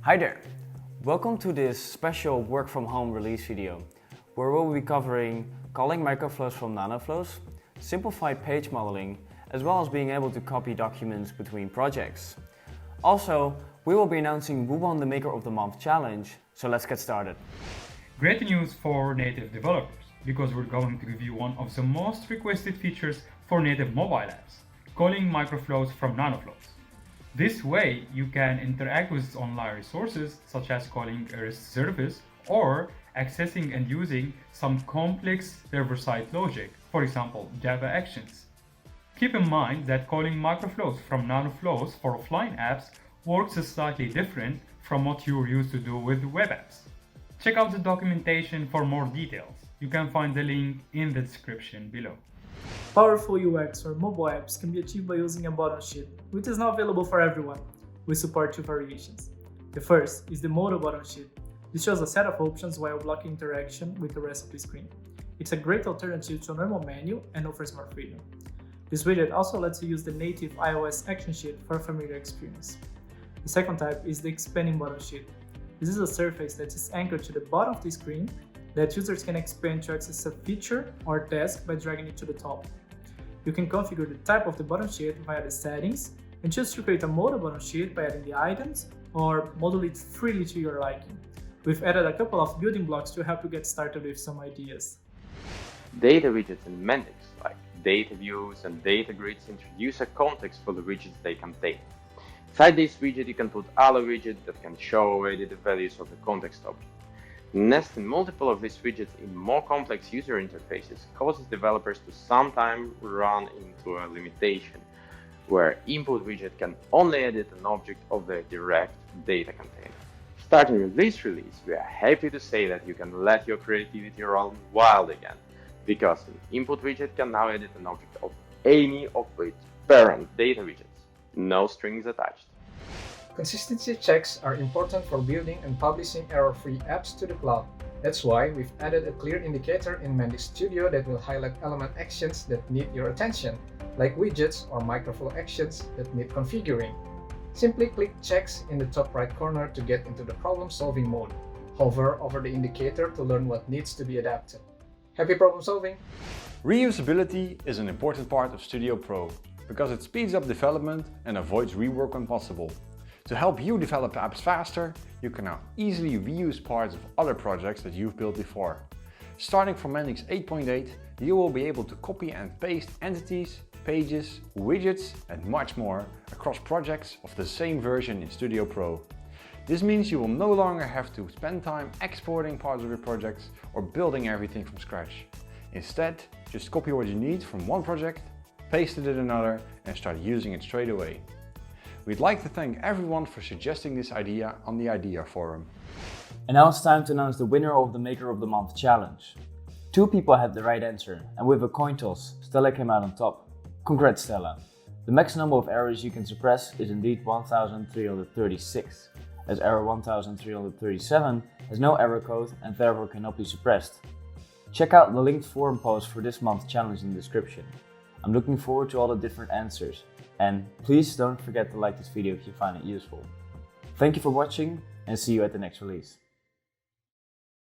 Hi there! Welcome to this special work from home release video, where we'll be covering calling microflows from nanoflows, simplified page modeling, as well as being able to copy documents between projects. Also, we will be announcing who won the Maker of the Month challenge, so let's get started. Great news for native developers, because we're going to review one of the most requested features for native mobile apps, calling microflows from nanoflows. This way, you can interact with online resources such as calling a REST service or accessing and using some complex server-side logic, for example, Java actions. Keep in mind that calling microflows from nanoflows for offline apps works slightly different from what you're used to do with web apps. Check out the documentation for more details. You can find the link in the description below. Powerful UX for mobile apps can be achieved by using a button sheet, which is not available for everyone. We support two variations. The first is the modal button sheet. This shows a set of options while blocking interaction with the rest of the screen. It's a great alternative to a normal menu and offers more freedom. This widget also lets you use the native iOS action sheet for a familiar experience. The second type is the expanding button sheet. This is a surface that is anchored to the bottom of the screen that users can expand to access a feature or task by dragging it to the top. You can configure the type of the button sheet via the settings and choose to create a modal button sheet by adding the items or model it freely to your liking. We've added a couple of building blocks to help you get started with some ideas. Data widgets in Mendix, like data views and data grids, introduce a context for the widgets they contain. Inside this widget, you can put other widgets that can show already the values of the context object. Nesting multiple of these widgets in more complex user interfaces causes developers to sometimes run into a limitation, where input widget can only edit an object of the direct data container. Starting with this release, we are happy to say that you can let your creativity run wild again, because an input widget can now edit an object of any of its parent data widgets, no strings attached. Consistency checks are important for building and publishing error-free apps to the cloud. That's why we've added a clear indicator in Mendix Studio that will highlight element actions that need your attention, like widgets or microflow actions that need configuring. Simply click checks in the top right corner to get into the problem-solving mode. Hover over the indicator to learn what needs to be adapted. Happy problem solving! Reusability is an important part of Studio Pro, because it speeds up development and avoids rework when possible. To help you develop apps faster, you can now easily reuse parts of other projects that you've built before. Starting from Mendix 8.8, you will be able to copy and paste entities, pages, widgets and much more across projects of the same version in Studio Pro. This means you will no longer have to spend time exporting parts of your projects or building everything from scratch. Instead, just copy what you need from one project, paste it in another and start using it straight away. We'd like to thank everyone for suggesting this idea on the Idea Forum. And now it's time to announce the winner of the Maker of the Month challenge. 2 people had the right answer, and with a coin toss, Stella came out on top. Congrats, Stella! The max number of errors you can suppress is indeed 1336, as error 1337 has no error code and therefore cannot be suppressed. Check out the linked forum post for this month's challenge in the description. I'm looking forward to all the different answers, and please don't forget to like this video if you find it useful. Thank you for watching and see you at the next release.